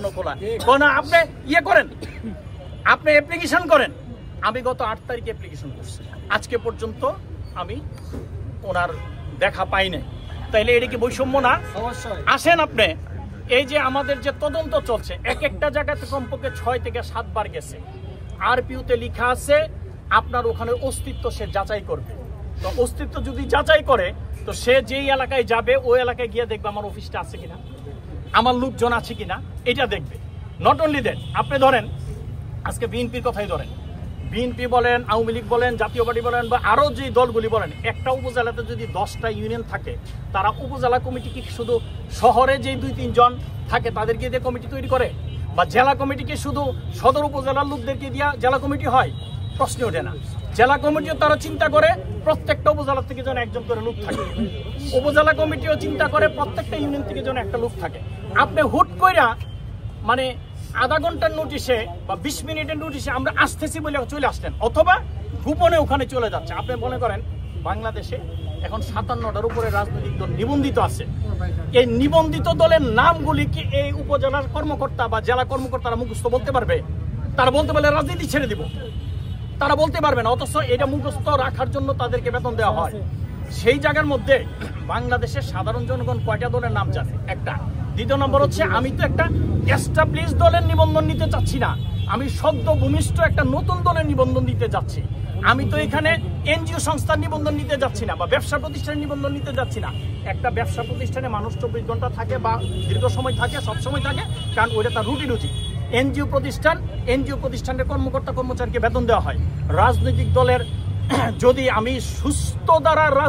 জন্য খোলা। আপনি ইয়ে করেন, আপনি অ্যাপ্লিকেশন করেন। আমি গত 8 তারিখে অ্যাপ্লিকেশন করছি, আজকে পর্যন্ত আমি ওনার দেখা পাই নাই। তাইলে এটা কি বৈষম্য না? আসেন আপনি, এই যে আমাদের যে তদন্ত চলছে, এক একটা জায়গাতে কমপক্ষে 6 থেকে 7 বার গেছে। আরপিউতে লেখা আছে আপনার ওখানে অস্তিত্ব সে যাচাই করবে। তো অস্তিত্ব যদি যাচাই করে, তো সে যেই এলাকায় যাবে ওই এলাকায় গিয়ে দেখবে আমার অফিসটা আছে কিনা, আমার লোকজন আছে কিনা, এটা দেখবে। নট অনলি দ্যাট, আপনি ধরেন আজকে বিএনপির কথাই ধরেন, বিএনপি বলেন, আওয়ামী লীগ বলেন, জাতীয় পার্টি বলেন, বা আরো যে দলগুলি বলেন, একটা উপজেলাতে যদি 10টা ইউনিয়ন থাকে, তারা উপজেলা কমিটি কি শুধু শহরে যে 2-3 জন থাকে তাদেরকে দিয়ে কমিটি তৈরি করে, বা জেলা কমিটিকে শুধু সদর উপজেলার লোকদেরকে দিয়া জেলা কমিটি হয়? প্রশ্ন ওঠে না। জেলা কমিটিও তারা চিন্তা করে প্রত্যেকটা উপজেলা থেকে যেন একজন করে লোক থাকে, উপজেলা কমিটিও চিন্তা করে প্রত্যেকটা ইউনিয়ন থেকে যেন একটা লোক থাকে। আপনি হুট কইরা মানে আধা ঘন্টার নোটিশে বা 20 মিনিটের নোটিশে আমরা আসতেছি বলে চলে আসতেন, অথবা গোপনে ওখানে চলে যাচ্ছে। আপনি মনে করেন বাংলাদেশে এখন 57টার উপরে রাজনৈতিক দল নিবন্ধিত আছে। এই নিবন্ধিত দলের নামগুলি কি এই উপজেলার কর্মকর্তা বা জেলা কর্মকর্তারা মুখস্থ বলতে পারবে? তারা বলতে পারলে রাজনীতি ছেড়ে দিব, তারা বলতে পারবে না। অথচ এটা মুখস্থ রাখার জন্য তাদেরকে বেতন দেওয়া হয়। সেই জায়গার মধ্যে বাংলাদেশের সাধারণ জনগণ কয়টা দলের নাম জানে? একটা। দ্বিতীয় নম্বর হচ্ছে, আমি তো একটা এস্টাবলিশ দলের নিবন্ধন নিতে চাচ্ছি না, আমি সদ্য ভূমিষ্ঠ একটা নতুন দলের নিবন্ধন নিতে যাচ্ছি। আমি তো এখানে এনজিও সংস্থার নিবন্ধন নিতে যাচ্ছি না, বা ব্যবসা প্রতিষ্ঠানের নিবন্ধন নিতে যাচ্ছি না। একটা ব্যবসা প্রতিষ্ঠানে মানুষ 24 ঘন্টা থাকে বা দীর্ঘ সময় থাকে, সবসময় থাকে, কারণ ওইটা তার রুটি। এনজিও প্রতিষ্ঠানের কর্মকর্তা কর্মচারীকে বেতন দেওয়া হয়। রাজনৈতিক দলের যদি আমি সুস্থ দ্বারা